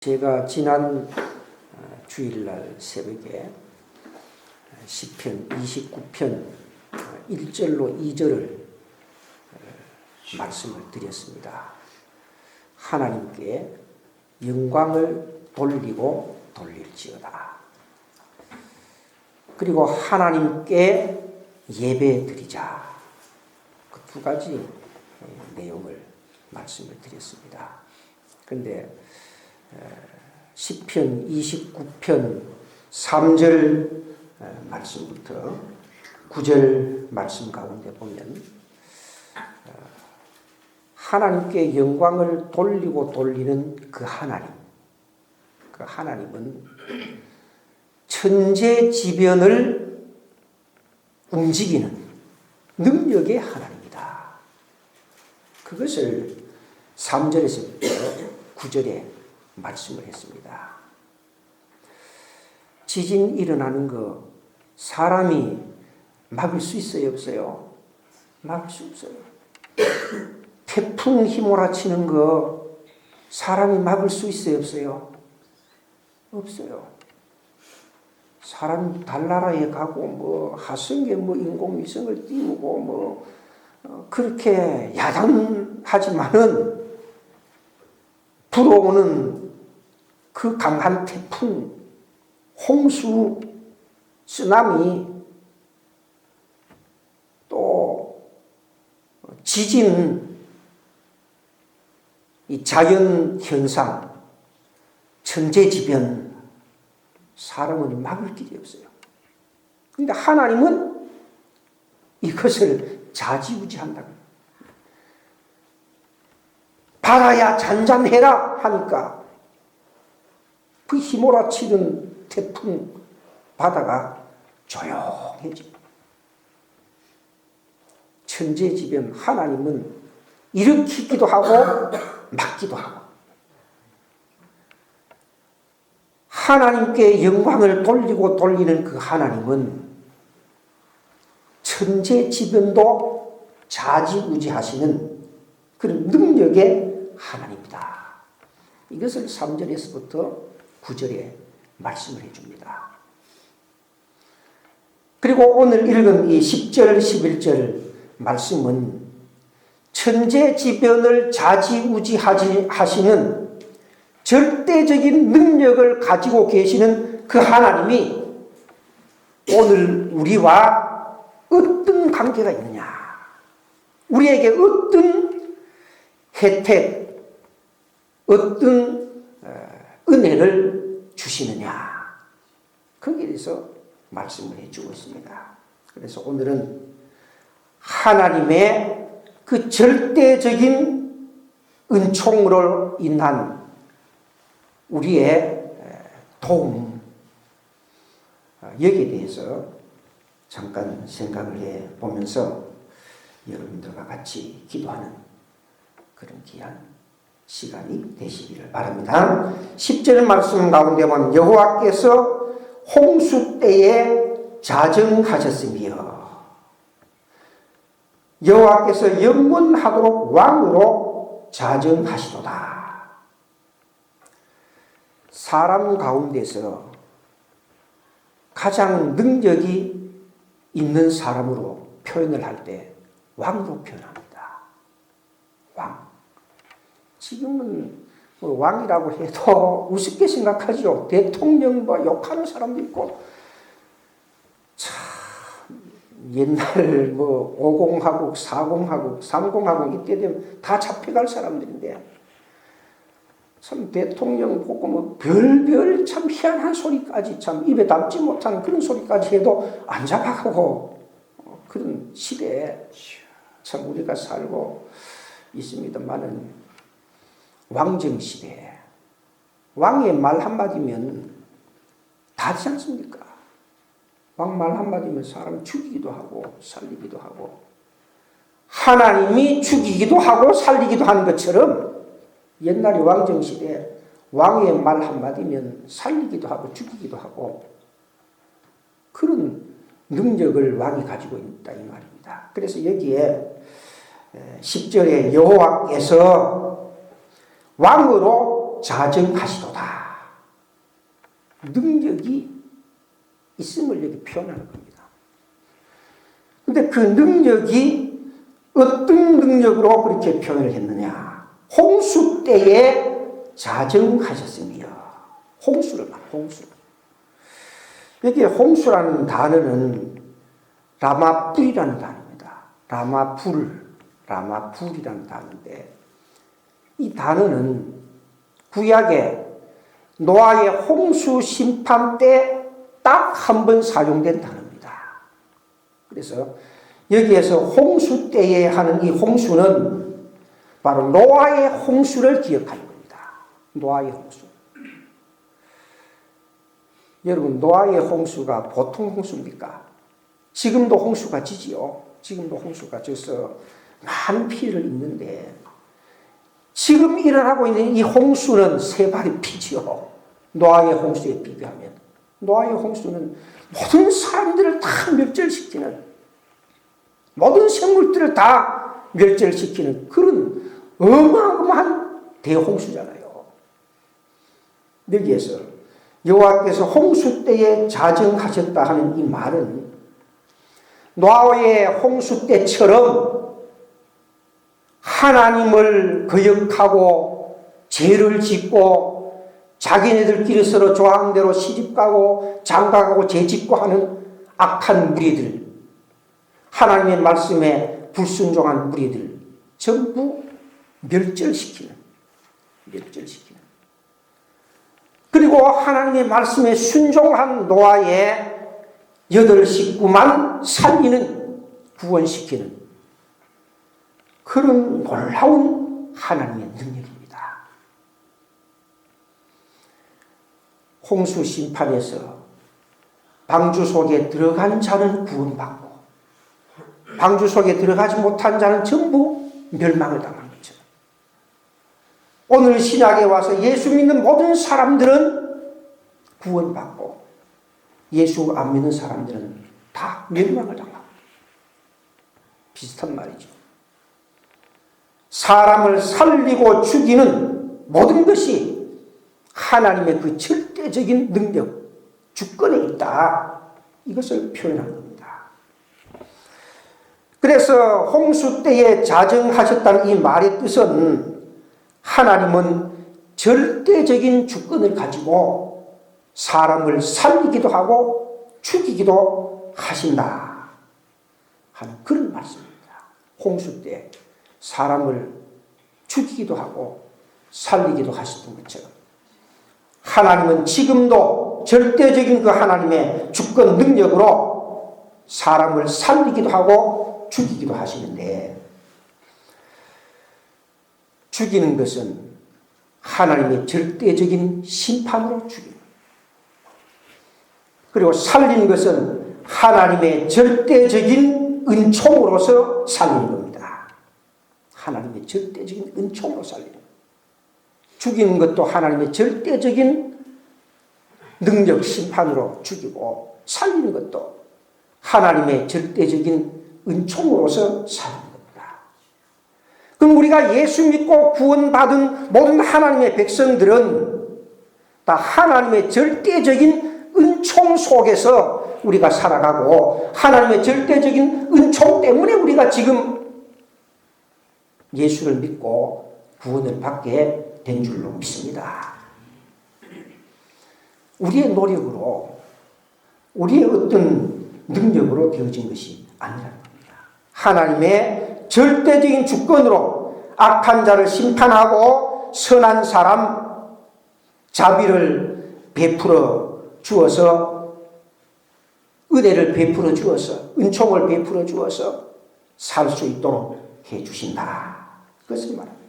제가 지난 주일날 새벽에 시편 29편 1절로 2절을 말씀을 드렸습니다. 하나님께 영광을 돌리고 돌릴지어다. 그리고 하나님께 예배 드리자. 그 두 가지 내용을 말씀을 드렸습니다. 그런데 시편 29편 3절 말씀부터 9절 말씀 가운데 보면 하나님께 영광을 돌리고 돌리는 그 하나님은 천재지변을 움직이는 능력의 하나님이다. 그것을 3절에서부터 9절에 말씀을 했습니다. 지진 일어나는 거 사람이 막을 수 있어요, 없어요? 막을 수 없어요. 태풍 휘몰아치는 거 사람이 막을 수 있어요, 없어요? 없어요. 사람 달나라에 가고 하성에 인공위성을 띄우고 그렇게 야단하지만은 불어오는 그 강한 태풍, 홍수, 쓰나미, 또 지진, 이 자연 현상, 천재지변, 사람은 막을 길이 없어요. 그런데 하나님은 이것을 좌지우지한다고. 바다야 잔잔해라 하니까 그 휘몰아치는 태풍 바다가 조용해집니다. 천재지변 하나님은 일으키기도 하고 막기도 하고 하나님께 영광을 돌리고 돌리는 그 하나님은 천재지변도 좌지우지하시는 그런 능력의 하나님이다. 이것을 3절에서부터 9절에 말씀을 해줍니다. 그리고 오늘 읽은 이 10절, 11절 말씀은 천재지변을 좌지우지하시는 절대적인 능력을 가지고 계시는 그 하나님이 오늘 우리와 어떤 관계가 있느냐, 우리에게 어떤 혜택, 어떤 은혜를 주시느냐, 거기에 대해서 말씀을 해주고 있습니다. 그래서 오늘은 하나님의 그 절대적인 은총으로 인한 우리의 도움, 여기에 대해서 잠깐 생각을 해보면서 여러분들과 같이 기도하는 그런 귀한 시간이 되시기를 바랍니다. 10절 말씀 가운데 보면 여호와께서 홍수 때에 자정하셨으며 여호와께서 영원하도록 왕으로 자정하시도다. 사람 가운데서 가장 능력이 있는 사람으로 표현을 할 때 왕으로 표현합니다. 왕. 지금은 왕이라고 해도 우습게 생각하죠. 대통령 욕하는 사람도 있고, 참 옛날 50하국, 40하국, 30하국 이때 되면 다 잡혀갈 사람들인데, 참 대통령 보고 별별 참 희한한 소리까지 참 입에 담지 못하는 그런 소리까지 해도 안 잡아가고 그런 시대에 참 우리가 살고 있습니다만은 왕정시대, 왕의 말 한마디면 다 되지 않습니까? 왕 말 한마디면 사람 죽이기도 하고 살리기도 하고, 하나님이 죽이기도 하고 살리기도 하는 것처럼 옛날에 왕정시대 왕의 말 한마디면 살리기도 하고 죽이기도 하고 그런 능력을 왕이 가지고 있다 이 말입니다. 그래서 여기에 10절에 여호와께서 왕으로 자정하시도다. 능력이 있음을 여기 표현하는 겁니다. 근데 그 능력이 어떤 능력으로 그렇게 표현을 했느냐. 홍수 때에 자정하셨으며. 홍수를 말, 홍수. 여기에 홍수라는 단어는 라마불이라는 단어입니다. 라마불이라는 단어인데, 이 단어는 구약에 노아의 홍수 심판 때 딱 한 번 사용된 단어입니다. 그래서 여기에서 홍수 때에 하는 이 홍수는 바로 노아의 홍수를 기억하는 겁니다. 노아의 홍수. 여러분, 노아의 홍수가 보통 홍수입니까? 지금도 홍수가 지지요. 지금도 홍수가 져서 많은 피해를 입는데, 지금 일어나고 있는 이 홍수는 세 발의 피지요. 노아의 홍수에 비교하면. 노아의 홍수는 모든 사람들을 다 멸절시키는, 모든 생물들을 다 멸절시키는 그런 어마어마한 대홍수잖아요. 여기에서 여호와께서 홍수 때에 자정하셨다 하는 이 말은 노아의 홍수 때처럼 하나님을 거역하고 죄를 짓고 자기네들끼리 서로 좋아하는 대로 시집가고 장가가고 죄짓고 하는 악한 무리들, 하나님의 말씀에 불순종한 무리들 전부 멸절시키는. 그리고 하나님의 말씀에 순종한 노아의 8 식구만 살리는, 구원시키는 그런 놀라운 하나님의 능력입니다. 홍수 심판에서 방주 속에 들어간 자는 구원받고 방주 속에 들어가지 못한 자는 전부 멸망을 당한 거죠. 오늘 신약에 와서 예수 믿는 모든 사람들은 구원받고 예수 안 믿는 사람들은 다 멸망을 당하고, 비슷한 말이죠. 사람을 살리고 죽이는 모든 것이 하나님의 그 절대적인 능력, 주권에 있다. 이것을 표현한 겁니다. 그래서 홍수 때에 자정하셨다는 이 말의 뜻은 하나님은 절대적인 주권을 가지고 사람을 살리기도 하고 죽이기도 하신다 하는 그런 말씀입니다. 홍수 때 사람을 죽이기도 하고 살리기도 하셨던 것처럼 하나님은 지금도 절대적인 그 하나님의 주권 능력으로 사람을 살리기도 하고 죽이기도 하시는데, 죽이는 것은 하나님의 절대적인 심판으로 죽이는, 그리고 살리는 것은 하나님의 절대적인 은총으로서 살리는 겁니다. 하나님의 절대적인 은총으로 살리는 겁니다. 죽이는 것도 하나님의 절대적인 능력 심판으로 죽이고, 살리는 것도 하나님의 절대적인 은총으로서 살리는 겁니다. 그럼 우리가 예수 믿고 구원받은 모든 하나님의 백성들은 다 하나님의 절대적인 은총 속에서 우리가 살아가고, 하나님의 절대적인 은총 때문에 우리가 지금 예수를 믿고 구원을 받게 된 줄로 믿습니다. 우리의 노력으로, 우리의 어떤 능력으로 되어진 것이 아니라는 겁니다. 하나님의 절대적인 주권으로 악한 자를 심판하고 선한 사람 자비를 베풀어 주어서, 은혜를 베풀어 주어서, 은총을 베풀어 주어서 살 수 있도록 해 주신다. 그것을 말합니다.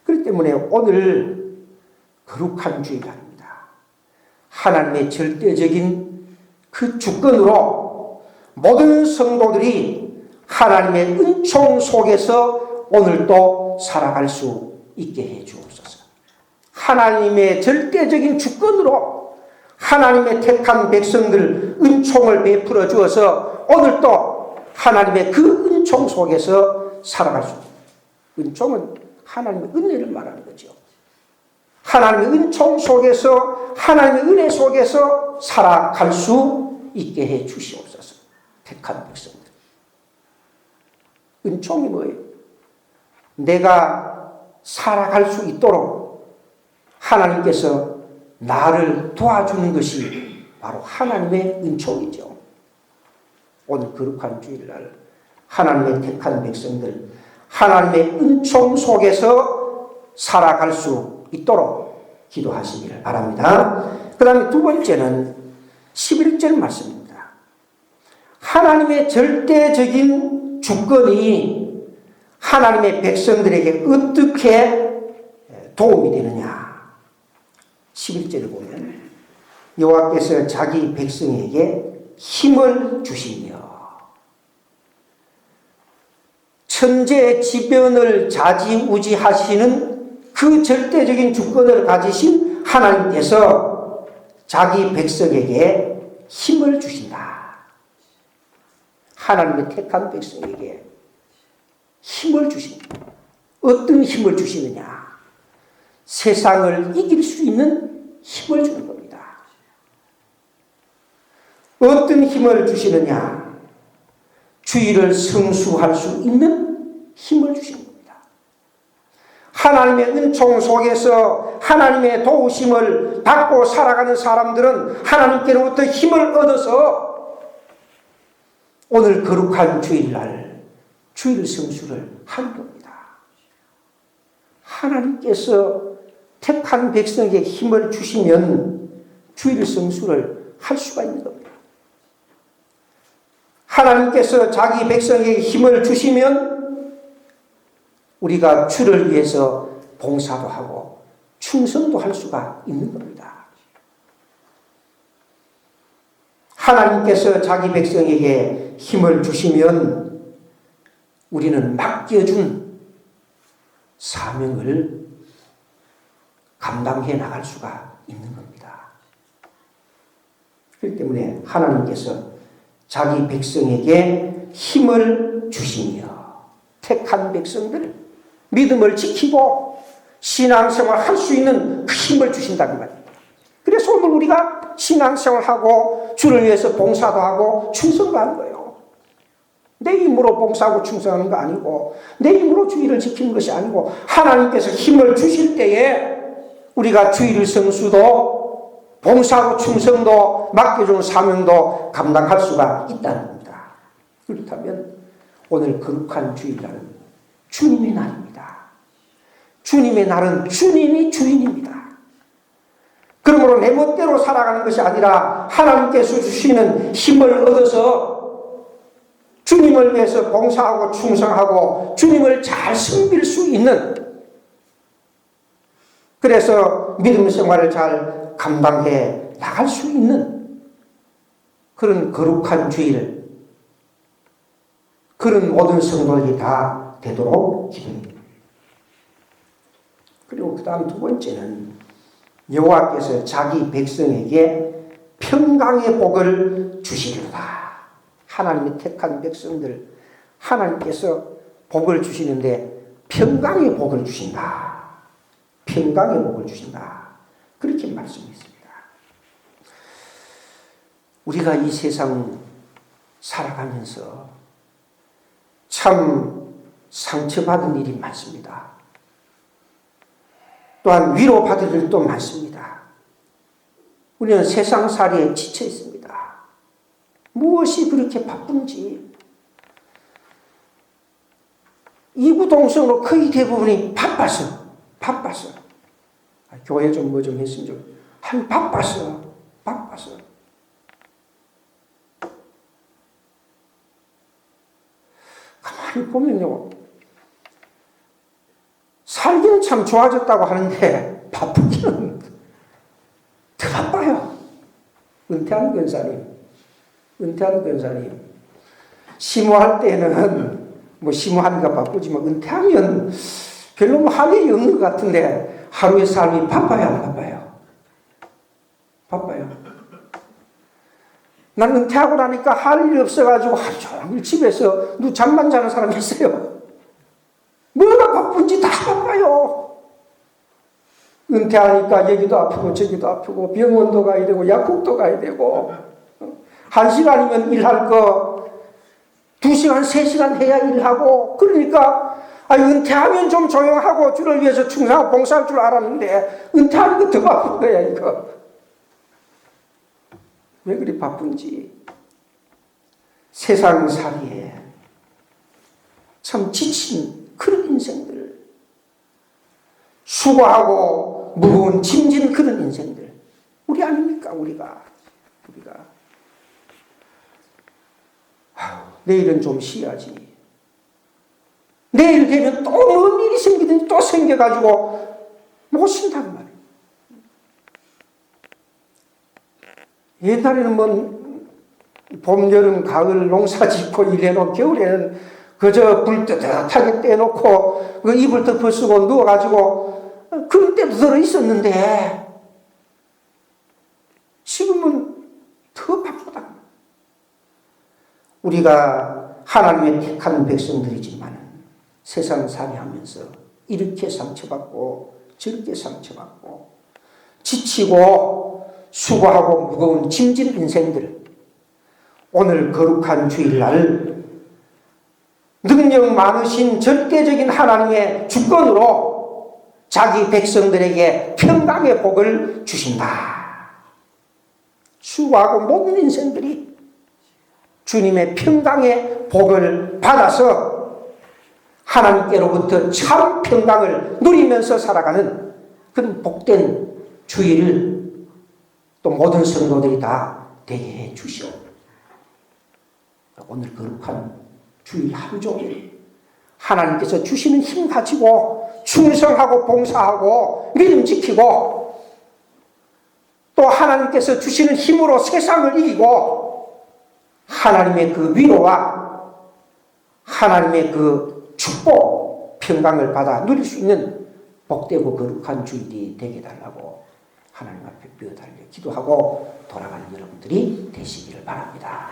그렇기 때문에 오늘 거룩한 주일입니다. 하나님의 절대적인 그 주권으로 모든 성도들이 하나님의 은총 속에서 오늘도 살아갈 수 있게 해 주옵소서. 하나님의 절대적인 주권으로 하나님의 택한 백성들 은총을 베풀어 주어서 오늘도 하나님의 그 은총 속에서 살아갈 수 있습니다. 은총은 하나님의 은혜를 말하는 거죠. 하나님의 은총 속에서 하나님의 은혜 속에서 살아갈 수 있게 해 주시옵소서. 택한 백성들. 은총이 뭐예요? 내가 살아갈 수 있도록 하나님께서 나를 도와주는 것이 바로 하나님의 은총이죠. 오늘 거룩한 주일날 하나님의 택한 백성들, 하나님의 은총 속에서 살아갈 수 있도록 기도하시기를 바랍니다. 그 다음에 두 번째는 11절 말씀입니다. 하나님의 절대적인 주권이 하나님의 백성들에게 어떻게 도움이 되느냐. 11절을 보면 여호와께서 자기 백성에게 힘을 주시며 천재지변을 좌지우지하시는 그 절대적인 주권을 가지신 하나님께서 자기 백성에게 힘을 주신다. 하나님의 택한 백성에게 힘을 주신다. 어떤 힘을 주시느냐? 세상을 이길 수 있는 힘을 주는 겁니다. 어떤 힘을 주시느냐? 주의를 성수할 수 있는 힘을 주시는 겁니다. 하나님의 은총 속에서 하나님의 도우심을 받고 살아가는 사람들은 하나님께로부터 힘을 얻어서 오늘 거룩한 주일날 주일 성수를 하는 겁니다. 하나님께서 택한 백성에게 힘을 주시면 주일 성수를 할 수가 있는 겁니다. 하나님께서 자기 백성에게 힘을 주시면 우리가 주를 위해서 봉사도 하고 충성도 할 수가 있는 겁니다. 하나님께서 자기 백성에게 힘을 주시면 우리는 맡겨준 사명을 감당해 나갈 수가 있는 겁니다. 그렇기 때문에 하나님께서 자기 백성에게 힘을 주시며 택한 백성들 믿음을 지키고 신앙생활 할 수 있는 그 힘을 주신다는 말입니다. 그래서 오늘 우리가 신앙생활하고 주를 위해서 봉사도 하고 충성도 하는 거예요. 내 힘으로 봉사하고 충성하는 거 아니고 내 힘으로 주의를 지키는 것이 아니고 하나님께서 힘을 주실 때에 우리가 주일 성수도 봉사하고 충성도 맡겨준 사명도 감당할 수가 있다는 겁니다. 그렇다면 오늘 거룩한 주일날은 주님의 날입니다. 주님의 날은 주님이 주인입니다. 그러므로 내 멋대로 살아가는 것이 아니라 하나님께서 주시는 힘을 얻어서 주님을 위해서 봉사하고 충성하고 주님을 잘 섬길 수 있는, 그래서 믿음 생활을 잘 감당해 나갈 수 있는 그런 거룩한 주일, 그런 모든 성도들이 다 되도록 기도합니다. 그리고 그 다음 두 번째는 여호와께서 자기 백성에게 평강의 복을 주시리로다. 하나님의 택한 백성들 하나님께서 복을 주시는데 평강의 복을 주신다. 평강의 복을 주신다. 그렇게 말씀했습니다. 우리가 이 세상 살아가면서 참 상처받은 일이 많습니다. 또한 위로받을 일도 많습니다. 우리는 세상살이에 지쳐 있습니다. 무엇이 그렇게 바쁜지. 이구동성으로 거의 대부분이 바빠서. 교회 좀 뭐 좀 했으면 좀. 바빠서. 가만히 보면요. 살기는 참 좋아졌다고 하는데 바쁘기는 더 바빠요. 은퇴한 권사님. 심호할 때는 뭐 심호하니까 바쁘지만 은퇴하면 별로 뭐 할 일이 없는 것 같은데 하루의 삶이 바빠요, 안 바빠요? 바빠요. 난 은퇴하고 나니까 할 일이 없어가지고 하루 종일 집에서 잠만 자는 사람이 있어요. 뭐가 바쁜지 다 바빠요. 은퇴하니까 여기도 아프고 저기도 아프고 병원도 가야 되고 약국도 가야 되고 1시간이면 일할 거 2시간, 3시간 해야 일하고 그러니까 은퇴하면 좀 조용하고 주를 위해서 충성하고 봉사할 줄 알았는데 은퇴하는 거 더 바쁜 거야 이거. 왜 그리 바쁜지. 세상살이에 참 지친 그런 인생들, 수고하고 무거운 짐진 그런 인생들 우리 아닙니까 우리가. 내일은 좀 쉬어야지. 내일 되면 또 뭔 일이 생기든지 또 생겨가지고 못 쉰단 말이에요. 옛날에는 봄, 여름, 가을 농사 짓고 일해놓고 겨울에는 그저 불 뜨뜻하게 떼놓고 그 이불 덮어 쓰고 누워가지고 그런 때도 들어 있었는데 지금은 더 바쁘다. 우리가 하나님의 택한 백성들이지만 세상살이 하면서 이렇게 상처받고 저렇게 상처받고 지치고 수고하고 무거운 짐진 인생들, 오늘 거룩한 주일날 능력 많으신 절대적인 하나님의 주권으로 자기 백성들에게 평강의 복을 주신다. 수고하고 모든 인생들이 주님의 평강의 복을 받아서 하나님께로부터 참 평강을 누리면서 살아가는 그런 복된 주일을 또 모든 성도들이 다 되게 해 주시오. 오늘 거룩한 주일 하루 종일 하나님께서 주시는 힘 가지고 충성하고 봉사하고 믿음 지키고 또 하나님께서 주시는 힘으로 세상을 이기고 하나님의 그 위로와 하나님의 그 축복, 평강을 받아 누릴 수 있는 복되고 거룩한 주일이 되게 달라고 하나님 앞에 뼈 달려 기도하고 돌아가는 여러분들이 되시기를 바랍니다.